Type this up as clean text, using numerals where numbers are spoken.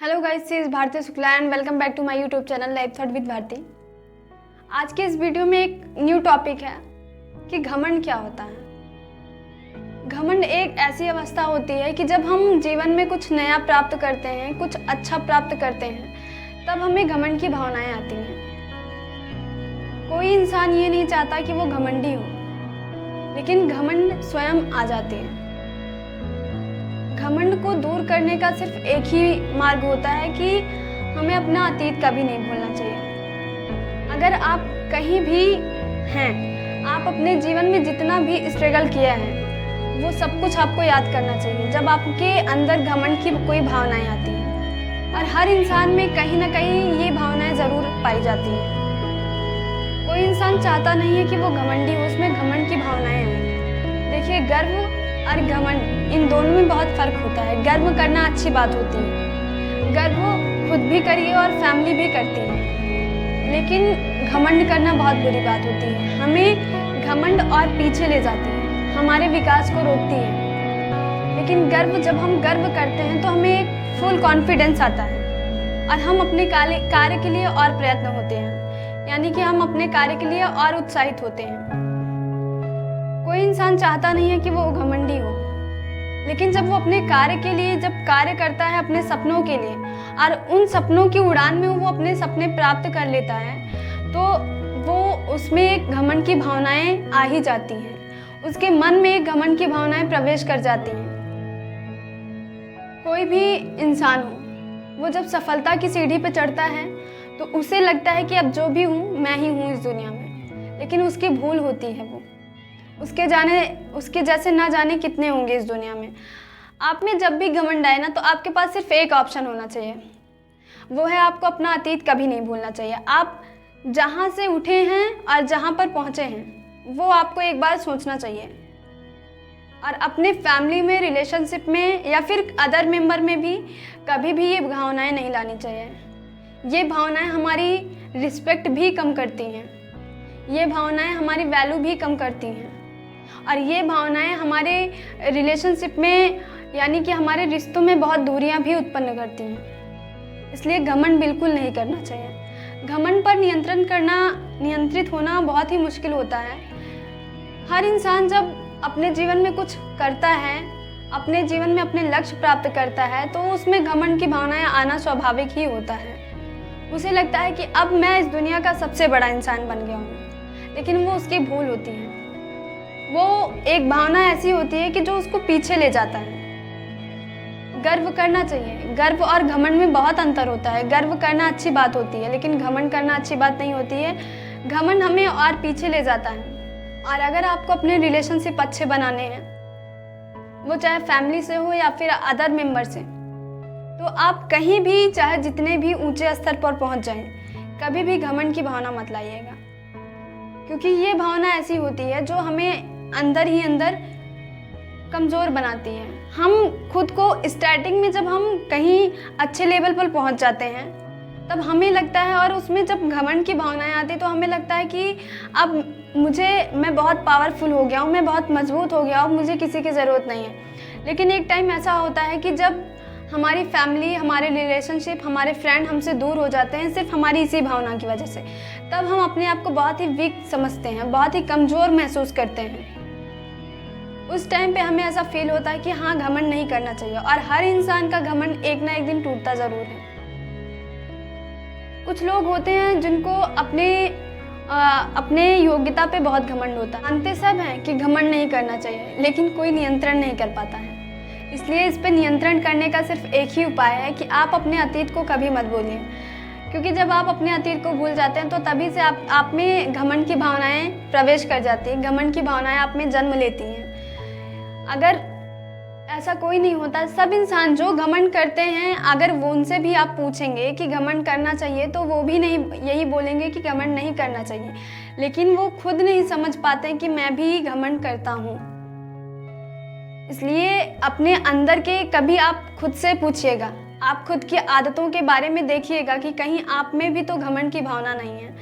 Hello guys, this is Bharti Shukla and welcome back to my YouTube channel life thought with Bharti. आज के इस video में एक न्यू टॉपिक है कि घमंड क्या होता है। घमंड एक ऐसी अवस्था होती है कि जब हम जीवन में कुछ नया प्राप्त करते हैं, कुछ अच्छा प्राप्त करते हैं, तब हमें घमंड की भावनाएं आती हैं। कोई इंसान ये नहीं चाहता कि वो घमंडी हो, लेकिन घमंड स्वयं आ जाती है। घमंड को दूर करने का सिर्फ एक ही मार्ग होता है कि हमें अपना अतीत कभी नहीं भूलना चाहिए। अगर आप कहीं भी हैं, आप अपने जीवन में जितना भी स्ट्रगल किया है, वो सब कुछ आपको याद करना चाहिए जब आपके अंदर घमंड की कोई भावनाएं आती हैं। और हर इंसान में कहीं ना कहीं ये भावनाएं ज़रूर पाई जाती हैं। कोई इंसान चाहता नहीं है कि वो घमंडी हो, उसमें घमंड की भावनाएं आए। देखिए, गर्व और घमंड इन दोनों में बहुत फर्क होता है। गर्व करना अच्छी बात होती है, गर्व खुद भी करिए और फैमिली भी करती है, लेकिन घमंड करना बहुत बुरी बात होती है। हमें घमंड और पीछे ले जाती है, हमारे विकास को रोकती है। लेकिन गर्व, जब हम गर्व करते हैं तो हमें एक फुल कॉन्फिडेंस आता है और हम अपने कार्य के लिए और प्रयत्न होते हैं, यानी कि हम अपने कार्य के लिए और उत्साहित होते हैं। कोई इंसान चाहता नहीं है कि वो घमंडी हो, लेकिन जब वो अपने कार्य के लिए जब कार्य करता है, अपने सपनों के लिए, और उन सपनों की उड़ान में वो अपने सपने प्राप्त कर लेता है, तो वो उसमें एक घमंड की भावनाएं आ ही जाती हैं। उसके मन में एक घमंड की भावनाएं प्रवेश कर जाती हैं। कोई भी इंसान हो, वो जब सफलता की सीढ़ी पर चढ़ता है तो उसे लगता है कि अब जो भी हूँ मैं ही हूँ इस दुनिया में, लेकिन उसकी भूल होती है। वो उसके जैसे ना जाने कितने होंगे इस दुनिया में। आप में जब भी घमंड आए ना, तो आपके पास सिर्फ एक ऑप्शन होना चाहिए, वो है आपको अपना अतीत कभी नहीं भूलना चाहिए। आप जहाँ से उठे हैं और जहाँ पर पहुँचे हैं, वो आपको एक बार सोचना चाहिए। और अपने फैमिली में, रिलेशनशिप में या फिर अदर मेंबर में भी कभी भी ये भावनाएं नहीं लानी चाहिए। ये भावनाएं हमारी रिस्पेक्ट भी कम करती हैं, ये भावनाएं हमारी वैल्यू भी कम करती हैं, और ये भावनाएं हमारे रिलेशनशिप में, यानी कि हमारे रिश्तों में बहुत दूरियां भी उत्पन्न करती हैं। इसलिए घमंड बिल्कुल नहीं करना चाहिए। घमंड पर नियंत्रित होना बहुत ही मुश्किल होता है। हर इंसान जब अपने जीवन में कुछ करता है, अपने जीवन में अपने लक्ष्य प्राप्त करता है, तो उसमें घमंड की भावनाएं आना स्वाभाविक ही होता है। उसे लगता है कि अब मैं इस दुनिया का सबसे बड़ा इंसान बन गया हूँ, लेकिन वो उसकी भूल होती है। वो एक भावना ऐसी होती है कि जो उसको पीछे ले जाता है। गर्व करना चाहिए। गर्व और घमंड में बहुत अंतर होता है। गर्व करना अच्छी बात होती है, लेकिन घमंड करना अच्छी बात नहीं होती है। घमंड हमें और पीछे ले जाता है। और अगर आपको अपने रिलेशनशिप अच्छे बनाने हैं, वो चाहे फैमिली से हो या फिर अदर मेंबर से, तो आप कहीं भी, चाहे जितने भी ऊंचे स्तर पर पहुंच जाएं, कभी भी घमंड की भावना मत लाइएगा, क्योंकि ये भावना ऐसी होती है जो हमें अंदर ही अंदर कमज़ोर बनाती है। हम खुद को स्टार्टिंग में, जब हम कहीं अच्छे लेवल पर पहुंच जाते हैं, तब हमें लगता है, और उसमें जब घमंड की भावनाएं आती है तो हमें लगता है कि अब मैं बहुत पावरफुल हो गया हूँ, मैं बहुत मजबूत हो गया हूँ, मुझे किसी की ज़रूरत नहीं है। लेकिन एक टाइम ऐसा होता है कि जब हमारी फैमिली, हमारे रिलेशनशिप, हमारे फ्रेंड हमसे दूर हो जाते हैं, सिर्फ हमारी इसी भावना की वजह से, तब हम अपने आप को बहुत ही वीक समझते हैं, बहुत ही कमज़ोर महसूस करते हैं। उस टाइम पे हमें ऐसा फील होता है कि हाँ, घमंड नहीं करना चाहिए। और हर इंसान का घमंड एक ना एक दिन टूटता ज़रूर है। कुछ लोग होते हैं जिनको अपने योग्यता पे बहुत घमंड होता है। मानते सब हैं कि घमंड नहीं करना चाहिए, लेकिन कोई नियंत्रण नहीं कर पाता है। इसलिए इस पर नियंत्रण करने का सिर्फ एक ही उपाय है कि आप अपने अतीत को कभी मत भूलिए, क्योंकि जब आप अपने अतीत को भूल जाते हैं तो तभी से आप में घमंड की भावनाएं प्रवेश कर जाती हैं, घमंड की भावनाएं आप में जन्म लेती हैं। अगर ऐसा कोई नहीं होता, सब इंसान जो घमंड करते हैं, अगर वो उनसे भी आप पूछेंगे कि घमंड करना चाहिए, तो वो भी नहीं यही बोलेंगे कि घमंड नहीं करना चाहिए। लेकिन वो खुद नहीं समझ पाते कि मैं भी घमंड करता हूँ। इसलिए अपने अंदर के कभी आप खुद से पूछिएगा, आप खुद की आदतों के बारे में देखिएगा कि कहीं आप में भी तो घमंड की भावना नहीं है।